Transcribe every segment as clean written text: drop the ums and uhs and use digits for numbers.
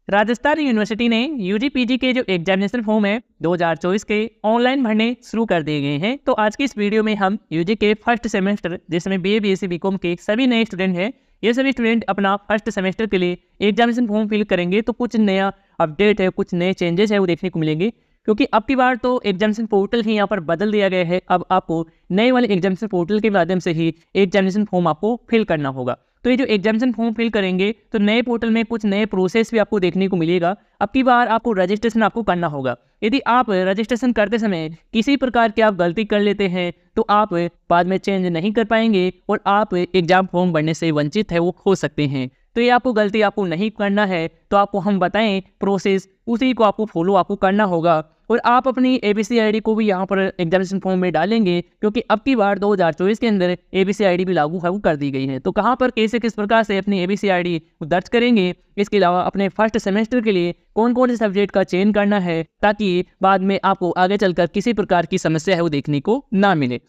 Rajasthan university ने UG PG के जो एग्जामिनेशन फॉर्म है 2024 के ऑनलाइन भरने शुरू कर दिए गए हैं। तो आज की इस वीडियो में हम यूजी के फर्स्ट सेमेस्टर जिसमें बीए बीएससी बीकॉम के सभी नए स्टूडेंट हैं, ये सभी स्टूडेंट अपना फर्स्ट सेमेस्टर के लिए एग्जामिनेशन फॉर्म फिल करेंगे। तो कुछ नया अपडेट है, कुछ नए चेंजेस है वो देखने को मिलेंगे, क्योंकि अब की बार तो एग्जामिनेशन पोर्टल ही यहाँ पर बदल दिया गया है। अब आपको नए वाले एग्जामिनेशन पोर्टल के माध्यम से ही एग्जामिनेशन फॉर्म आपको फिल करना होगा। तो ये जो एग्जामिनेशन फॉर्म फिल करेंगे तो नए पोर्टल में कुछ नए प्रोसेस भी आपको देखने को मिलेगा। अब की बार आपको रजिस्ट्रेशन आपको करना होगा। यदि आप रजिस्ट्रेशन करते समय किसी प्रकार की आप गलती कर लेते हैं तो आप बाद में चेंज नहीं कर पाएंगे और आप एग्जाम फॉर्म भरने से वंचित है वो हो सकते हैं। तो ये आपको गलती आपको नहीं करना है, तो आपको हम बताएं प्रोसेस, उसी को आपको फॉलो आपको करना होगा। और आप अपनी एबीसी आईडी को भी यहाँ पर एग्जामिनेशन फॉर्म में डालेंगे, क्योंकि अब की बार 2024 के अंदर एबीसी आईडी भी लागू है वो कर दी गई है। तो कहाँ पर कैसे किस प्रकार से अपनी एबीसी आईडी दर्ज करेंगे, इसके अलावा अपने फर्स्ट सेमेस्टर के लिए कौन कौन से सब्जेक्ट का चयन करना है, ताकि बाद में आपको आगे चलकर किसी प्रकार की समस्या है वो देखने को ना मिले।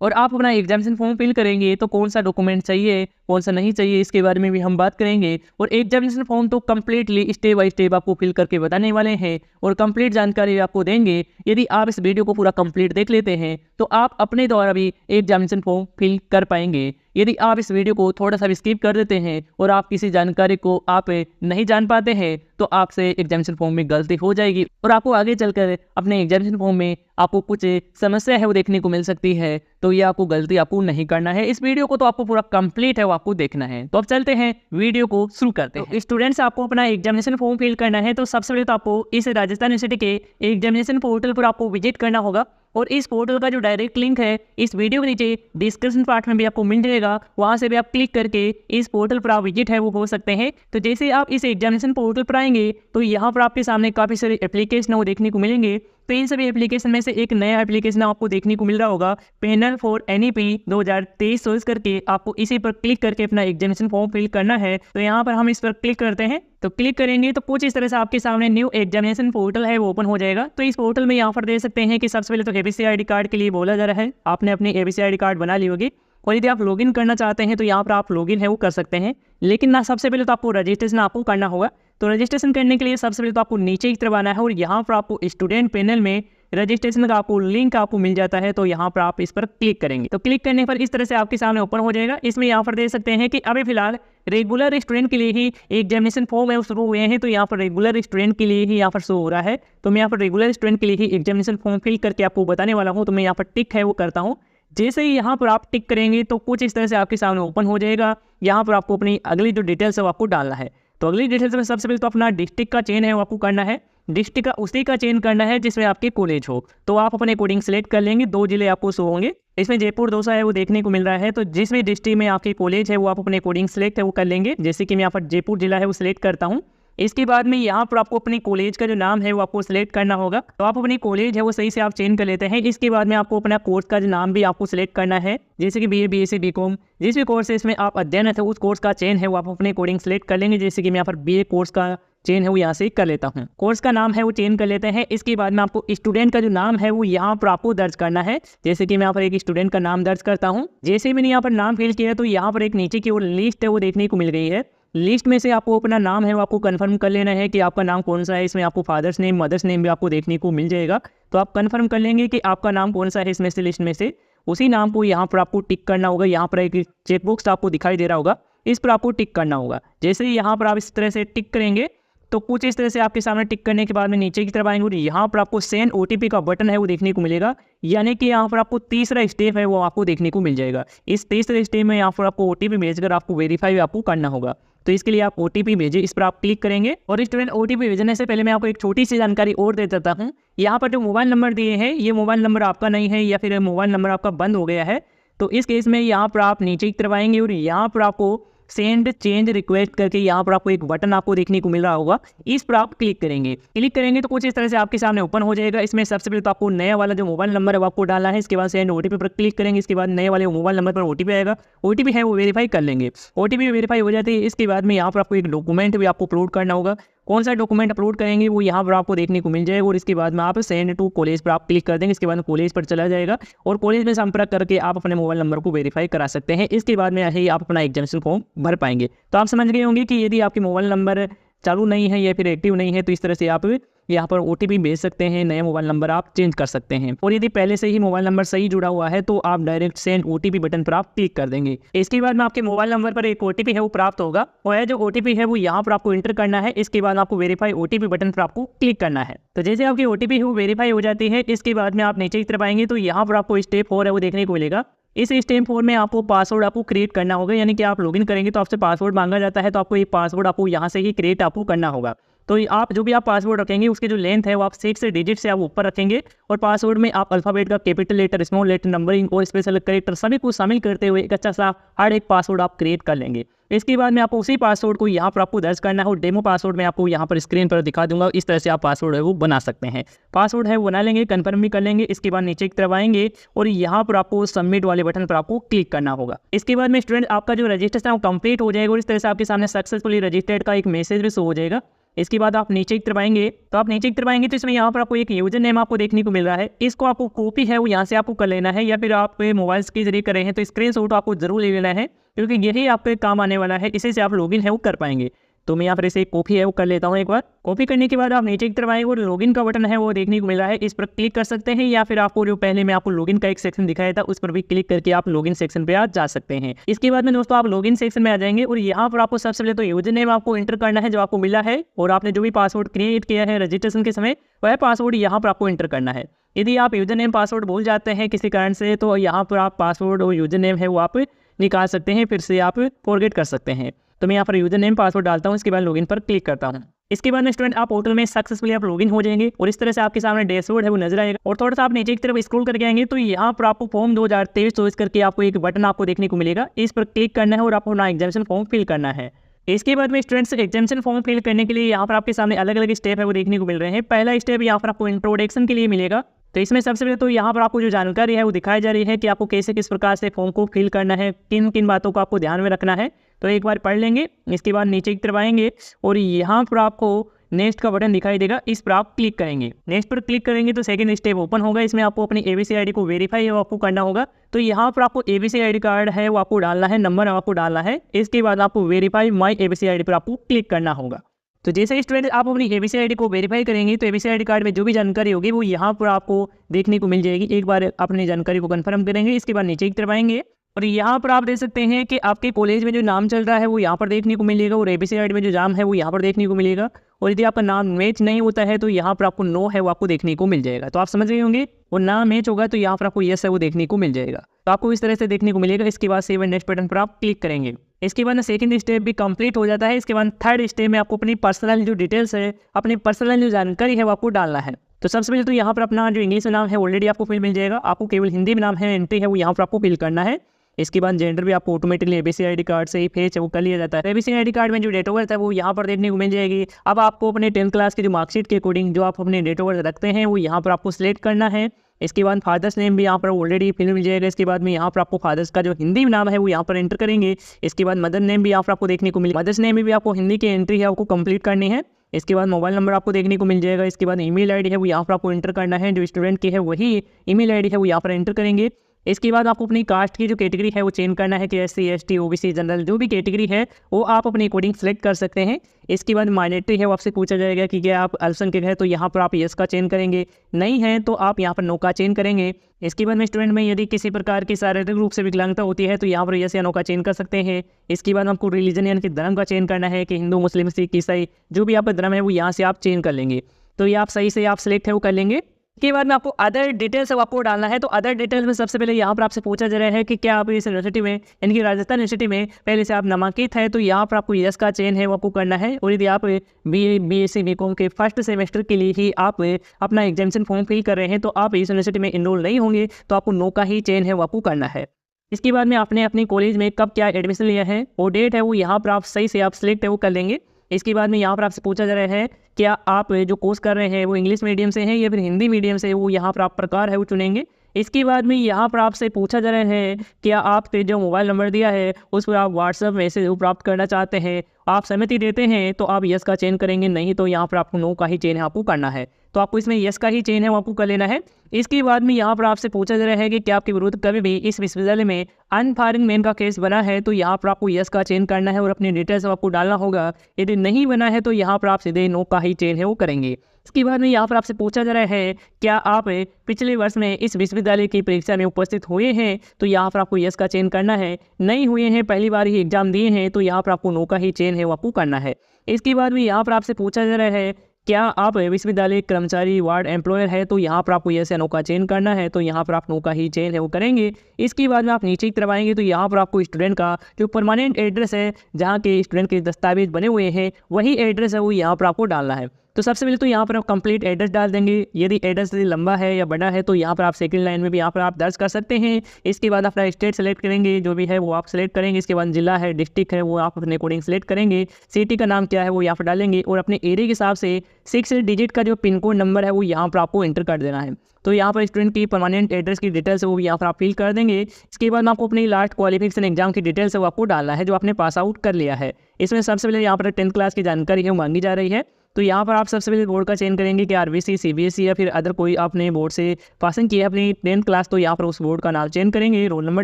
और आप अपना एग्जामिनेशन फॉर्म फिल करेंगे तो कौन सा डॉक्यूमेंट चाहिए, कौन सा नहीं चाहिए, इसके बारे में भी हम बात करेंगे। और एग्जामिनेशन फॉर्म तो कंप्लीटली स्टेप बाय स्टेप आपको फिल करके बताने वाले हैं और कंप्लीट जानकारी आपको देंगे। यदि आप इस वीडियो को पूरा कंप्लीट देख लेते हैं तो आप अपने द्वारा भी एग्जामिनेशन फॉर्म फिल कर पाएंगे। यदि आप इस वीडियो को थोड़ा सा भी स्किप कर देते हैं और आप किसी जानकारी को आप नहीं जान पाते हैं तो आपसे एग्जामिनेशन फॉर्म में गलती हो जाएगी और आपको आगे चलकर अपने एग्जामिनेशन फॉर्म में आपको कुछ समस्या है वो देखने को मिल सकती है। तो ये आपको गलती आपको नहीं करना है। इस वीडियो को तो आपको पूरा कंप्लीट है वो आपको देखना है। तो अब चलते हैं वीडियो को शुरू करते हैं। स्टूडेंट्स, आपको अपना एग्जामिनेशन फॉर्म फिल करना है तो सबसे पहले तो आपको इस राजस्थान यूनिवर्सिटी के एग्जामिनेशन पोर्टल पर आपको विजिट करना होगा। और इस पोर्टल का जो डायरेक्ट लिंक है इस वीडियो के नीचे डिस्क्रिप्शन पार्ट में भी आपको मिल जाएगा, वहां से भी आप क्लिक करके इस पोर्टल पर आप विजिट है वो हो सकते हैं। तो जैसे आप इस एग्जामिनेशन पोर्टल पर आएंगे तो यहाँ पर आपके सामने काफ़ी सारे एप्लीकेशन वो देखने को मिलेंगे। तो इन सभी एप्लीकेशन में से एक नया एप्लीकेशन आपको देखने को मिल रहा होगा, पैनल फॉर एनईपी 2023 सोच करके। आपको इसी पर क्लिक करके अपना एग्जामिनेशन फॉर्म फिल करना है। तो यहाँ पर हम इस पर क्लिक करते हैं। तो क्लिक करेंगे तो कुछ इस तरह से आपके सामने न्यू एग्जामिनेशन पोर्टल है वो ओपन हो जाएगा। तो इस पोर्टल में यहाँ पर देख सकते हैं कि सबसे पहले तो एबीसी आईडी कार्ड के लिए बोला जा रहा है। आपने अपनी एबीसी आईडी कार्ड बना ली होगी और यदि आप लॉगिन करना चाहते हैं तो यहाँ पर आप लॉगिन है वो कर सकते हैं। लेकिन ना, सबसे पहले तो आपको रजिस्ट्रेशन आपको करना होगा। तो रजिस्ट्रेशन करने के लिए सबसे पहले तो आपको नीचे की तरफ आना है और यहाँ पर आपको स्टूडेंट पैनल में रजिस्ट्रेशन का आपको लिंक आपको मिल जाता है। तो यहाँ पर आप इस पर क्लिक करेंगे तो क्लिक करने पर इस तरह से आपके सामने ओपन हो जाएगा। इसमें यहाँ पर देख सकते हैं कि अभी फिलहाल रेगुलर स्टूडेंट के लिए ही एग्जामिनेशन फॉर्म है वो शुरू हुए हैं। तो यहाँ पर रेगुलर स्टूडेंट के लिए ही यहाँ पर शो हो रहा है। तो मैं यहाँ पर रेगुलर स्टूडेंट के लिए ही एग्जामिनेशन फॉर्म फिल करके आपको बताने वाला हूँ। तो मैं यहाँ पर टिक है वो करता हूँ। जैसे ही यहाँ पर आप टिक करेंगे तो कुछ इस तरह से आपके सामने ओपन हो जाएगा। यहाँ पर आपको अपनी अगली जो डिटेल्स है वो आपको डालना है। तो अगली डिटेल्स में सबसे पहले तो अपना डिस्ट्रिक्ट का चयन है वो आपको करना है। डिस्ट्रिक्ट का उसी का चयन करना है जिसमें आपके कॉलेज हो। तो आप अपने अकॉर्डिंग सेलेक्ट कर लेंगे। 2 जिले आपको शो होंगे, इसमें जयपुर दौसा है वो देखने को मिल रहा है। तो जिसमें डिस्ट्रिक्ट में आपके कॉलेज है वो आप अपने अकॉर्डिंग सेलेक्ट है वो कर लेंगे। जैसे कि मैं यहाँ पर जयपुर जिला है वो सिलेक्ट करता हूँ। इसके बाद में यहाँ पर आपको अपनी कॉलेज का जो नाम है वो आपको सिलेक्ट करना होगा। तो आप अपनी कॉलेज है वो सही से आप चेंज कर लेते हैं। इसके बाद में आपको अपना कोर्स का जो नाम भी आपको सिलेक्ट करना है। जैसे कि बीए बीएससी बीकॉम जिस भी कोर्स है इसमें आप अध्ययन है उस कोर्स का चयन है वो आप अपने अकॉर्डिंग सेलेक्ट कर लेंगे। जैसे कि मैं यहाँ पर बीए कोर्स का चेन है वो यहाँ से कर लेता हूँ। कोर्स का नाम है वो चेंज कर लेते हैं। इसके बाद में आपको स्टूडेंट का जो नाम है वो यहाँ पर आपको दर्ज करना है। जैसे कि मैं यहाँ पर एक स्टूडेंट का नाम दर्ज करता हूँ। जैसे मैंने यहाँ पर नाम फिल किया तो यहाँ पर एक नीचे की ओर लिस्ट है वो देखने को मिल गई है। लिस्ट में से आपको अपना नाम है वो आपको कंफर्म कर लेना है कि आपका नाम कौन सा है। इसमें आपको फादर्स नेम मदर्स नेम भी आपको देखने को मिल जाएगा। तो आप कंफर्म कर लेंगे कि आपका नाम कौन सा है इसमें से, लिस्ट में से उसी नाम को यहाँ पर आपको टिक करना होगा। यहाँ पर एक चेकबॉक्स आपको दिखाई दे रहा होगा, इस पर आपको टिक करना होगा। जैसे ही यहाँ पर आप इस तरह से टिक करेंगे तो कुछ इस तरह से आपके सामने टिक करने के बाद में नीचे की तरफ आएंगे और यहाँ पर आपको सेंड ओटीपी का बटन है वो देखने को मिलेगा। यानी कि यहाँ पर आपको तीसरा स्टेप है वो आपको देखने को मिल जाएगा। इस तीसरे स्टेप में यहाँ पर आपको ओटीपी भेजकर आपको वेरीफाई आपको करना होगा। तो इसके लिए आप ओटीपी भेजिए, इस पर आप क्लिक करेंगे। और स्टूडेंट, ओटीपी भेजने से पहले मैं आपको एक छोटी सी जानकारी और दे देता हूँ। यहाँ पर जो मोबाइल नंबर दिए हैं ये मोबाइल नंबर आपका नहीं है या फिर मोबाइल नंबर आपका बंद हो गया है। तो इस केस में यहाँ पर आप नीचे की तरफ आएंगे और यहाँ पर आपको सेंड चेंज रिक्वेस्ट करके यहाँ पर आपको एक बटन आपको देखने को मिल रहा होगा, इस पर आप क्लिक करेंगे। क्लिक करेंगे तो कुछ इस तरह से आपके सामने ओपन हो जाएगा। इसमें सबसे पहले तो आपको नया वाला जो मोबाइल नंबर है वो आपको डालना है। इसके बाद सेंड ओटीपी पर क्लिक करेंगे। इसके बाद नए वाले मोबाइल नंबर पर ओटीपी आएगा, ओटीपी है वो वेरीफाई कर लेंगे। ओटीपी वेरीफाई हो जाती है। इसके बाद में यहाँ पर आपको एक डॉक्यूमेंट भी आपको अपलोड करना होगा। कौन सा डॉक्यूमेंट अपलोड करेंगे वो यहाँ पर आपको देखने को मिल जाएगा। और इसके बाद में आप सेंड टू कॉलेज पर आप क्लिक कर देंगे। इसके बाद कॉलेज पर चला जाएगा और कॉलेज में संपर्क करके आप अपने मोबाइल नंबर को वेरीफाई करा सकते हैं। इसके बाद में ही आप अपना एग्जामिनेशन फॉर्म भर पाएंगे। तो आप समझ गए होंगे कि यदि आपके मोबाइल नंबर चालू नहीं है या फिर एक्टिव नहीं है, तो इस तरह से आप यहाँ पर OTP भेज सकते हैं, नया मोबाइल नंबर आप चेंज कर सकते हैं। और यदि पहले से ही मोबाइल नंबर सही जुड़ा हुआ है तो आप डायरेक्ट सेंड OTP बटन पर आप क्लिक कर देंगे। इसके बाद में आपके मोबाइल नंबर पर एक OTP है वो प्राप्त होगा, और यह जो OTP है वो यहाँ पर आपको एंटर करना है। इसके बाद आपको वेरीफाई OTP बटन पर आपको क्लिक करना है। तो जैसे आपकी OTP है वो वेरीफाई हो जाती है, इसके बाद में आप नीचे की तरफ आएंगे तो यहाँ पर आपको स्टेप 4 है वो देखने को मिलेगा। इस स्टेप 4 में आपको पासवर्ड आपको क्रिएट करना होगा, यानी कि आप लॉगिन करेंगे तो आपसे पासवर्ड मांगा जाता है, तो आपको एक पासवर्ड आपको यहाँ से ही क्रिएट आपको करना होगा। तो आप जो भी आप पासवर्ड रखेंगे उसके जो लेंथ है वो आप 6 डिजिट से आप ऊपर रखेंगे, और पासवर्ड में आप अल्फाबेट का capital letter, small letter, numbering और स्पेशल कैरेक्टर सभी कुछ शामिल करते हुए एक अच्छा सा हर एक पासवर्ड आप क्रिएट कर लेंगे। इसके बाद में आपको उसी पासवर्ड को यहाँ पर आपको दर्ज करना है, और डेमो पासवर्ड में आपको यहाँ पर स्क्रीन पर दिखा दूंगा। इस तरह से आप पासवर्ड है वो बना सकते हैं। पासवर्ड है वो बना लेंगे, कन्फर्म भी कर लेंगे। इसके बाद नीचे की तरफ आएंगे और यहाँ पर आपको सबमिट वाले बटन पर आपको क्लिक करना होगा। इसके बाद में स्टूडेंट आपका जो रजिस्ट्रेशन है वो कंप्लीट हो जाएगा, और इस तरह से आपके सामने सक्सेसफुली रजिस्टर्ड का एक मैसेज भी शो हो जाएगा। इसके बाद आप नीचे की तरफ आएंगे तो इसमें यहाँ पर आपको एक यूजर नेम आपको देखने को मिल रहा है। इसको आपको कॉपी है वो यहाँ से आपको कर लेना है, या फिर आप मोबाइल के जरिए कर रहे हैं तो स्क्रीनशॉट आपको जरूर ले लेना है, क्योंकि यही आपके काम आने वाला है। इसी से आप लॉगिन है वो कर पाएंगे। तो मैं यहाँ पर इसे कॉपी है वो कर लेता हूँ। एक बार कॉपी करने के बाद आप नीचे की तरफ आएंगे और लॉगिन का बटन है वो देखने को मिल रहा है, इस पर क्लिक कर सकते हैं, या फिर आपको जो पहले मैं आपको लॉगिन का एक सेक्शन दिखाया था उस पर भी क्लिक करके आप लॉगिन सेक्शन पे आ जा सकते हैं। इसके बाद में दोस्तों आप लॉगिन सेक्शन में आ जाएंगे, और यहाँ पर आपको सबसे पहले तो यूजर नेम आपको एंटर करना है जो आपको मिला है, और आपने जो भी पासवर्ड क्रिएट किया है रजिस्ट्रेशन के समय वह पासवर्ड यहाँ पर आपको एंटर करना है। यदि आप यूजर नेम पासवर्ड भूल जाते हैं किसी कारण से, तो यहाँ पर आप पासवर्ड और यूजर नेम है वो आप निकाल सकते हैं, फिर से आप फॉरगेट कर सकते हैं। तो मैं यहाँ पर यूजर नेम पासवर्ड डालता हूँ, इसके बाद लॉगिन पर क्लिक करता हूँ। इसके बाद में स्टूडेंट आप पोर्टल में सक्सेसफुली आप लॉगिन हो जाएंगे, और इस तरह से आपके सामने डैशबोर्ड है वो नजर आएगा। और थोड़ा सा आप नीचे की तरफ स्क्रॉल करके आएंगे तो यहाँ पर आपको फॉर्म 2023 करके आपको एक बटन आपको देखने को मिलेगा, इस पर क्लिक करना है और आपको अपना एग्जामिनेशन फॉर्म फिल करना है। इसके बाद में स्टूडेंट्स एग्जामिनेशन फॉर्म फिल करने के लिए यहाँ पर आपके सामने अलग अलग स्टेप है वो देखने को मिल रहे हैं। पहला स्टेप यहाँ पर आपको इंट्रोडक्शन के लिए मिलेगा। तो इसमें सबसे पहले तो यहाँ पर आपको जो जानकारी है वो दिखाई जा रही है कि आपको कैसे किस प्रकार से फॉर्म को फिल करना है, किन किन बातों को आपको ध्यान में रखना है। तो एक बार पढ़ लेंगे। इसके बाद नीचे की तरफ आएंगे और यहाँ पर आपको नेक्स्ट का बटन दिखाई देगा, इस पर आप क्लिक करेंगे। नेक्स्ट पर क्लिक करेंगे तो सेकंड स्टेप ओपन होगा। इसमें आपको अपनी ABC ID को वेरीफाई है वो आपको करना होगा। तो यहाँ पर आपको ABC ID कार्ड है वो आपको डालना है, नंबर आपको डालना है। इसके बाद आपको वेरीफाई माई ABC ID पर आपको क्लिक करना होगा। तो जैसे स्टूडेंट आप अपनी ABC ID को वेरीफाई करेंगे तो ABC ID कार्ड में जो भी जानकारी होगी वो यहाँ पर आपको देखने को मिल जाएगी। एक बार अपनी जानकारी को कंफर्म करेंगे, इसके बाद नीचे की तरफ आएंगे और यहाँ पर आप देख सकते हैं कि आपके कॉलेज में जो नाम चल रहा है वो यहाँ पर देखने को मिलेगा, और ABC ID में जो नाम है वो यहाँ पर देखने को मिलेगा। और यदि आपका नाम मैच नहीं होता है तो यहाँ पर आपको नो है वो आपको देखने को मिल जाएगा। तो आप समझ गए होंगे, और नाम मैच होगा तो यहाँ पर आपको यस है वो देखने को मिल जाएगा। तो आपको इस तरह से देखने को मिलेगा। इसके बाद सेव एंड नेक्स्ट बटन पर आप क्लिक करेंगे। इसके बाद सेकंड स्टेप भी कंप्लीट हो जाता है। इसके बाद थर्ड स्टेप में आपको अपनी पर्सनल जो डिटेल्स है, अपनी पर्सनल जो जानकारी है वो आपको डालना है। तो सबसे पहले तो यहाँ पर अपना जो इंग्लिश में नाम है ऑलरेडी आपको फिल मिल जाएगा। आपको केवल हिंदी में नाम है एंट्री है वो यहाँ पर आपको फिल करना है। इसके बाद जेंडर भी आपको ऑटोमेटिकली ABC ID कार्ड से ही फेच है वो कर लिया जाता है। ABC ID कार्ड में जो डेट ऑफ बर्थ है वो यहाँ पर देखने को मिल जाएगी। अब आपको अपने 10th क्लास की जो मार्कशीट के अकॉर्डिंग जो आप अपने डेट ऑफ बर्थ रखते हैं वो यहाँ पर आपको सिलेक्ट करना है। इसके बाद फादर्स नेम भी यहाँ पर ऑलरेडी फिल मिल जाएगा। इसके बाद में यहाँ पर आपको फादर्स का जो हिंदी नाम है वो यहाँ पर एंटर करेंगे। इसके बाद मदर नेम भी यहाँ पर आपको देखने को मिलेगा। मदर्स नेम में भी आपको हिंदी की एंट्री है आपको कंप्लीट करनी है। इसके बाद मोबाइल नंबर आपको देखने को मिल जाएगा। इसके बाद ईमेल आईडी है वो यहाँ पर आपको एंटर करना है। जो स्टूडेंट की है वही ईमेल आईडी है वो यहाँ पर एंटर करेंगे। इसके बाद आपको अपनी कास्ट की जो कैटेगरी है वो चेंज करना है कि SC ST OBC जनरल जो भी कैटेगरी है वो आप अपने अकॉर्डिंग सेलेक्ट कर सकते हैं। इसके बाद माइनॉरिटी है वो आपसे पूछा जाएगा कि क्या आप अल्पसंख्यक है, तो यहाँ पर आप यस का चेंज करेंगे, नहीं है तो आप यहाँ पर नो का चेंज करेंगे। इसके बाद में स्टूडेंट में यदि किसी प्रकार की शारीरिक रूप से विकलांगता होती है तो यहाँ पर यस या नो का चेंज कर सकते हैं। इसके बाद आपको रिलीजन यानी कि धर्म का चेंज करना है कि हिंदू मुस्लिम सिख ईसाई जो भी आपका धर्म है वो यहाँ से आप चेंज कर लेंगे। तो ये आप सही से आप सिलेक्ट है वो कर लेंगे। के बाद में आपको अदर डिटेल्स आपको डालना है। तो अदर डिटेल्स में सबसे पहले यहाँ पर आपसे पूछा जा रहा है कि क्या आप इस यूनिवर्सिटी में यानी कि राजस्थान यूनिवर्सिटी में पहले से आप नामांकित है, तो यहाँ पर आपको यस का चयन है वो आपको करना है। और यदि आप BSc BCom के फर्स्ट सेमेस्टर के लिए ही आप अपना एग्जामिनेशन फॉर्म फिल कर रहे हैं तो आप इस यूनिवर्सिटी में इनरोल नहीं होंगे, तो आपको नो का ही चयन है वो आपको करना है। इसके बाद में आपने अपने कॉलेज में कब क्या एडमिशन लिया है वो डेट है वो यहाँ पर आप सही से आप सिलेक्ट है वो कर लेंगे। इसके बाद में यहाँ पर आपसे पूछा जा रहा है क्या आप जो कोर्स कर रहे हैं वो इंग्लिश मीडियम से है या फिर हिंदी मीडियम से, वो यहाँ पर आप प्रकार है वो चुनेंगे। इसके बाद में यहाँ पर आपसे पूछा जा रहा है क्या आप जो मोबाइल नंबर दिया है उस पर आप व्हाट्सएप मैसेज प्राप्त करना चाहते हैं, आप सहमति देते हैं तो आप यस का चयन करेंगे, नहीं तो यहाँ पर आपको नो का ही चयन आपको करना है। तो आपको इसमें यस का ही चयन है वो आपको कर लेना है। इसके बाद में यहाँ पर आपसे पूछा जा रहा है कि क्या आपके विरुद्ध कभी भी इस विश्वविद्यालय में अनफायरिंग मैन का केस बना है, तो यहाँ पर आपको यस का चयन करना है और अपनी डिटेल्स आपको डालना होगा। यदि नहीं बना है तो यहाँ पर आप सीधे नो का ही चयन है वो करेंगे। इसके बाद में यहाँ पर आपसे पूछा जा रहा है क्या आप पिछले वर्ष में इस विश्वविद्यालय की परीक्षा में उपस्थित हुए हैं, तो यहाँ पर आपको यस का चयन करना है। नहीं हुए हैं, पहली बार ही एग्जाम दिए हैं, तो यहाँ पर आपको नो का ही चयन है वो आपको करना है। इसके बाद में यहाँ पर आपसे पूछा जा रहा है क्या आप विश्वविद्यालय कर्मचारी वार्ड एम्प्लॉयर है, तो यहाँ पर आपको यस या नो का चयन करना है, तो यहाँ पर आप नो का ही चयन है वो करेंगे। इसके बाद में आप नीचे की तरफ आएंगे तो यहाँ पर आपको स्टूडेंट का जो परमानेंट एड्रेस है, जहाँ के स्टूडेंट के दस्तावेज बने हुए हैं, वही एड्रेस है वो यहाँ पर आपको डालना है। तो सबसे पहले तो यहाँ पर आप कंप्लीट एड्रेस डाल देंगे। यदि एड्रेस लंबा है या बड़ा है तो यहाँ पर आप सेकंड लाइन में भी यहाँ पर आप दर्ज कर सकते हैं। इसके बाद अपना स्टेट सेलेक्ट करेंगे, जो भी है वो आप सेलेक्ट करेंगे। इसके बाद जिला है, डिस्ट्रिक्ट है, वो आप अपने अकॉर्डिंग सेलेक्ट करेंगे। सिटी का नाम क्या है वो यहाँ पर डालेंगे और अपने एरिया के हिसाब से 6 डिजिट का जो पिन कोड नंबर है वो यहाँ पर आपको एंटर कर देना है। तो यहाँ पर स्टूडेंट की परमानेंट एड्रेस की डिटेल्स है वो यहाँ पर आप फिल कर देंगे। इसके बाद आपको अपनी लास्ट क्वालिफिकेशन एग्जाम की डिटेल्स है वो आपको डालना है, जो आपने पास आउट कर लिया है। इसमें सबसे पहले यहाँ पर 10th क्लास की जानकारी है वो मांगी जा रही है। तो यहाँ पर आप सबसे पहले बोर्ड का चयन करेंगे कि आरबीसी, सीबीएसई या फिर अदर कोई आपने बोर्ड से पासिंग किया है अपनी 10th क्लास, तो यहाँ पर उस बोर्ड का नाम चयन करेंगे, रोल नंबर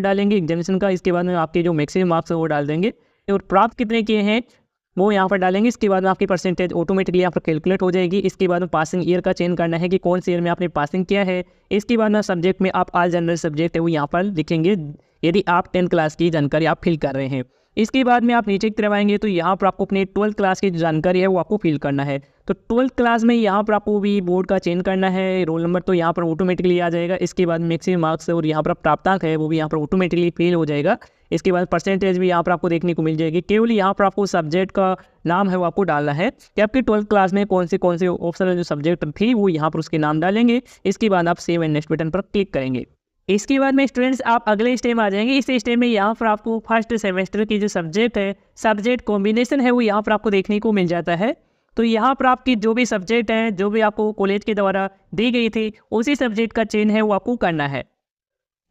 डालेंगे एग्जामिनेशन का। इसके बाद में आपके जो मैक्सिमम मार्क्स है वो डाल देंगे और प्राप्त कितने किए हैं वो यहाँ पर डालेंगे। इसके बाद में आपकी परसेंटेज ऑटोमेटिकली यहाँ पर कैलकुलेट हो जाएगी। इसके बाद में पासिंग ईयर का चयन करना है कि कौन से ईयर में आपने पासिंग किया है। इसके बाद में सब्जेक्ट में आप ऑल जनरल सब्जेक्ट है वो यहाँ पर लिखेंगे, यदि आप 10th क्लास की जानकारी आप फिल कर रहे हैं। इसके बाद में आप नीचे की तरफ आएंगे तो यहाँ पर आपको अपने 12th क्लास की जो जानकारी है वो आपको फिल करना है। तो 12th क्लास में यहाँ पर आपको भी बोर्ड का चयन करना है, रोल नंबर तो यहाँ पर ऑटोमेटिकली आ जाएगा। इसके बाद मैक्सिमम मार्क्स और यहाँ पर प्राप्तांक है वो भी यहाँ पर ऑटोमेटिकली फिल हो जाएगा। इसके बाद परसेंटेज भी यहाँ पर आपको देखने को मिल जाएगी। केवल यहाँ पर आपको सब्जेक्ट का नाम है वो आपको डालना है कि आपकी 12th क्लास में कौन से ऑप्शनल जो सब्जेक्ट थी वो यहाँ पर उसके नाम डालेंगे। इसके बाद आप सेव एंड नेक्स्ट बटन पर क्लिक करेंगे। इसके बाद में स्टूडेंट्स आप अगले स्टेप में आ जाएंगे। इस स्टेप में यहाँ पर आपको फर्स्ट सेमेस्टर की जो सब्जेक्ट है, सब्जेक्ट कॉम्बिनेशन है वो यहाँ पर आपको देखने को मिल जाता है। तो यहाँ पर आपकी जो भी सब्जेक्ट है, जो भी आपको कॉलेज के द्वारा दी गई थी, उसी सब्जेक्ट का चयन है वो आपको करना है।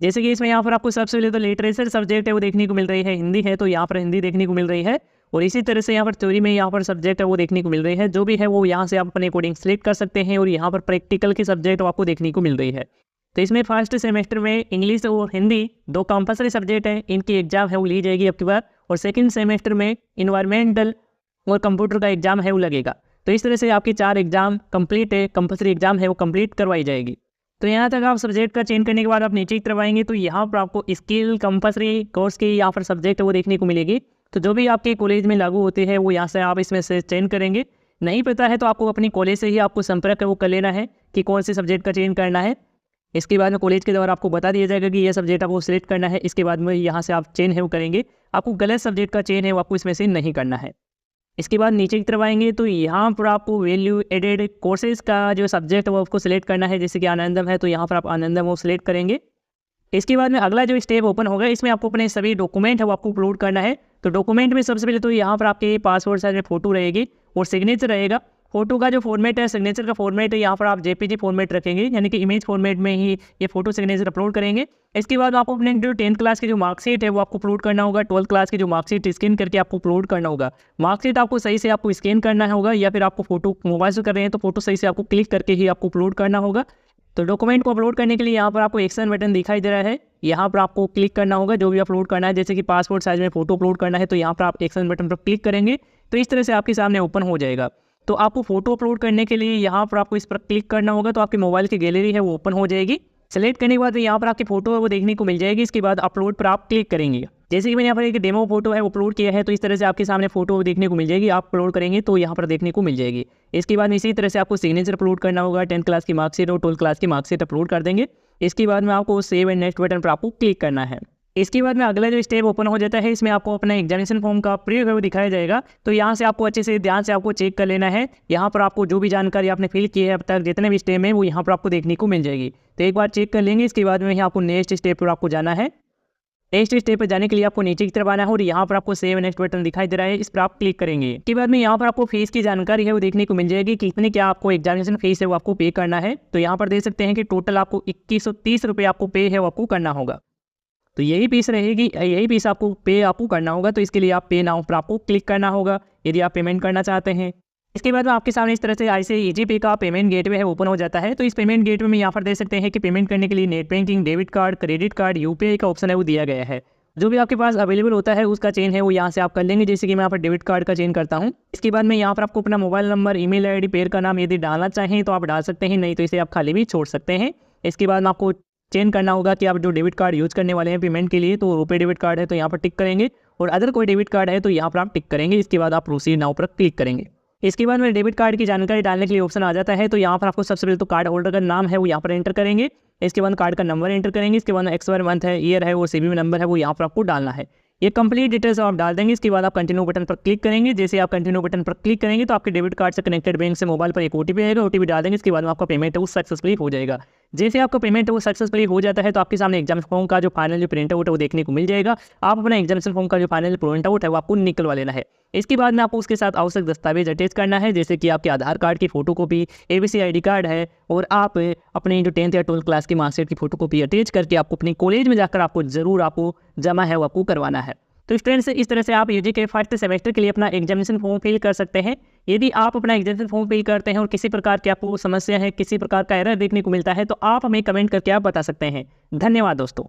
जैसे कि इसमें यहाँ पर आपको सबसे पहले तो लिटरेचर सब्जेक्ट है वो देखने को मिल रही है, हिंदी है तो यहाँ पर हिंदी देखने को मिल रही है। और इसी तरह से यहाँ पर थ्योरी में यहाँ पर सब्जेक्ट है वो देखने को मिल रही है। जो भी है वो यहाँ से आप अपने अकॉर्डिंग सेलेक्ट कर सकते हैं। और यहाँ पर प्रैक्टिकल की सब्जेक्ट आपको देखने को मिल रही है। तो इसमें फर्स्ट सेमेस्टर में इंग्लिश और हिंदी 2 कंपलसरी सब्जेक्ट हैं, इनकी एग्जाम है वो ली जाएगी आपकी बार। और सेकंड सेमेस्टर में इन्वायरमेंटल और कंप्यूटर का एग्जाम है वो लगेगा। तो इस तरह से आपकी 4 एग्जाम कंप्लीट है, कंपलसरी एग्जाम है वो कंप्लीट करवाई जाएगी। तो यहाँ तक आप सब्जेक्ट का चेंज करने के बाद आप नीचे की तरफ आएंगे तो यहाँ पर आपको स्किल कंपलसरी कोर्स की यहाँ पर सब्जेक्ट है वो देखने को मिलेगी। तो जो भी आपके कॉलेज में लागू होते हैं वो यहाँ से आप इसमें से चेंज करेंगे। नहीं पता है तो आपको अपनी कॉलेज से ही आपको संपर्क वो कर लेना है कि कौन से सब्जेक्ट का चेंज करना है। इसके बाद में कॉलेज के द्वारा आपको बता दिया जाएगा कि यह सब्जेक्ट आपको सिलेक्ट करना है। इसके बाद में यहाँ से आप चेंज है वो करेंगे। आपको गलत सब्जेक्ट का चेंज है वो आपको इसमें से नहीं करना है। इसके बाद नीचे की तरफ आएंगे तो यहाँ पर आपको वैल्यू एडेड कोर्सेज का जो सब्जेक्ट है वो आपको सिलेक्ट करना है। जैसे कि आनंदम है तो यहाँ पर आप आनंदम वो सिलेक्ट करेंगे। इसके बाद में अगला जो स्टेप ओपन होगा, इसमें आपको अपने सभी डॉक्यूमेंट है वो आपको अपलोड करना है। तो डॉक्यूमेंट में सबसे पहले तो यहाँ पर आपके पासपोर्ट साइज में फ़ोटो रहेगी और सिग्नेचर रहेगा। फोटो का जो फॉर्मेट है, सिग्नेचर का फॉर्मेट है, यहाँ पर आप जेपीजी फॉर्मेट रखेंगे, यानी कि इमेज फॉर्मेट में ही ये फोटो सिग्नेचर अपलोड करेंगे। इसके बाद आपको अपने जो 10th क्लास की जो मार्कशीट है वो आपको अपलोड करना होगा। 12th क्लास की जो मार्कशीट स्कैन करके आपको अपलोड करना होगा। मार्कशीट आपको सही से आपको स्कैन करना होगा, या फिर आपको फोटो मोबाइल से कर रहे हैं तो फोटो सही से आपको क्लिक करके ही आपको अपलोड करना होगा। तो डॉक्यूमेंट को अपलोड करने के लिए यहाँ पर आपको एक्शन बटन दिखाई दे रहा है, यहाँ पर आपको क्लिक करना होगा। जो भी अपलोड करना है, जैसे कि पासपोर्ट साइज में फोटो अपलोड करना है तो यहाँ पर आप एक्शन बटन पर क्लिक करेंगे तो इस तरह से आपके सामने ओपन हो जाएगा। तो आपको फोटो अपलोड करने के लिए यहाँ पर आपको इस पर क्लिक करना होगा तो आपके मोबाइल की गैलरी है वो ओपन हो जाएगी। सेलेक्ट करने के बाद यहाँ पर आपकी फोटो है वो देखने को मिल जाएगी। इसके बाद अपलोड पर आप क्लिक करेंगे। जैसे कि मैंने यहाँ पर एक डेमो फोटो है अपलोड किया है तो इस तरह से आपके सामने फोटो देखने को मिल जाएगी। आप अपलोड करेंगे तो यहाँ पर देखने को मिल जाएगी। इसके बाद इसी तरह से आपको सिग्नेचर अपलोड करना होगा। 10th क्लास की मार्कशीट और 12th क्लास की मार्कशीट अपलोड कर देंगे। इसके बाद में आपको सेव एंड नेक्स्ट बटन पर आपको क्लिक करना है। इसके बाद में अगला जो स्टेप ओपन हो जाता है, इसमें आपको अपना एग्जामिनेशन फॉर्म का प्रीव्यू है वो दिखाया जाएगा। तो यहाँ से आपको अच्छे से ध्यान से आपको चेक कर लेना है। यहाँ पर आपको जो भी जानकारी आपने फिल की है अब तक जितने भी स्टेप है वो यहाँ पर आपको देखने को मिल जाएगी। तो एक बार चेक कर लेंगे। इसके बाद में यहाँ आपको नेक्स्ट स्टेप पर आपको जाना है। नेक्स्ट स्टेप पर जाने के लिए आपको नीचे की तरफ आना है और यहाँ पर आपको सेव नेक्स्ट बटन दिखाई दे रहा है, इस पर आप क्लिक करेंगे। इसके बाद में यहाँ पर आपको फीस की जानकारी है वो देखने को मिल जाएगी, कितने क्या आपको एग्जामिनेशन फीस है वो आपको पे करना है। तो यहाँ पर देख सकते हैं कि टोटल आपको 2130 रुपये आपको पे है वो आपको करना होगा। तो यही फीस रहेगी, यही फीस आपको पे करना होगा। तो इसके लिए आप पे नाउ पर आपको क्लिक करना होगा यदि आप पेमेंट करना चाहते हैं। इसके बाद में आपके सामने इस तरह से ICICI पे का पेमेंट गेटवे है ओपन हो जाता है। तो इस पेमेंट गेटवे में यहाँ पर देख सकते हैं कि पेमेंट करने के लिए net banking, debit card, credit card, UPI का ऑप्शन है वो दिया गया है। जो भी आपके पास अवेलेबल होता है उसका चेंज है वो यहाँ से आप कर लेंगे। जैसे कि मैं यहाँ पर डेबिट कार्ड का चेंज करता हूँ। इसके बाद में यहाँ पर आपको अपना mobile number, email ID, pair का नाम यदि डालना चाहें तो आप डाल सकते हैं, नहीं तो इसे आप खाली भी छोड़ सकते हैं। इसके बाद में आपको चेंज करना होगा कि आप जो डेबिट कार्ड यूज़ करने वाले हैं पेमेंट के लिए, तो रुपए डेबिट कार्ड है तो यहाँ पर टिक करेंगे, और अदर कोई डेबिट कार्ड है तो यहाँ पर आप टिक करेंगे। इसके बाद आप प्रोसीड नाउ पर क्लिक करेंगे। इसके बाद में डेबिट कार्ड की जानकारी डालने के लिए ऑप्शन आ जाता है। तो यहाँ पर आपको सबसे पहले तो कार्ड होल्डर का नाम है वो यहाँ पर एंटर करेंगे। इसके बाद कार्ड का नंबर एंटर करेंगे। इसके बाद एक्सपायर मंथ है, ईयर है और CVV नंबर है वो यहाँ पर आपको डालना है। ये कंप्लीट डिटेल्स आप डाल देंगे। इसके बाद आप कंटिन्यू बटन पर क्लिक करेंगे। जैसे आप कंटिन्यू बटन पर क्लिक करेंगे तो आपके डेबिट कार्ड से कनेक्टेड बैंक से मोबाइल पर एक OTP आएगा। OTP डाल देंगे। इसके बाद में आपका पेमेंट है वो सक्सेसफुली हो जाएगा। जैसे आपका पेमेंट है वो सक्सेसफुली हो जाता है तो आपके सामने एग्जाम फॉर्म का जो फाइनल जो प्रिंट आउट है वो देखने को मिल जाएगा। आप अपना एग्जामिनेशन फॉर्म का जो फाइनल प्रिंट आउट है वो आपको निकलवा लेना है। इसके बाद में आपको उसके साथ आवश्यक दस्तावेज अटैच करना है, जैसे कि आपके आधार कार्ड की फोटोकॉपी, ABC ID कार्ड है, और आप अपनी जो 10th या 12th क्लास की मार्कशीट की फोटोकॉपी अटैच करके आपको अपनी कॉलेज में जाकर आपको जरूर आपको जमा है वो आपको करवाना है। तो स्टूडेंट्स, इस तरह से आप UG के फर्स्ट सेमेस्टर के लिए अपना एग्जामिनेशन फॉर्म फिल कर सकते हैं। यदि आप अपना एग्जामिनेशन फॉर्म फिल करते हैं और किसी प्रकार की आपको समस्या है, किसी प्रकार का एरर देखने को मिलता है, तो आप हमें कमेंट करके आप बता सकते हैं। धन्यवाद दोस्तों।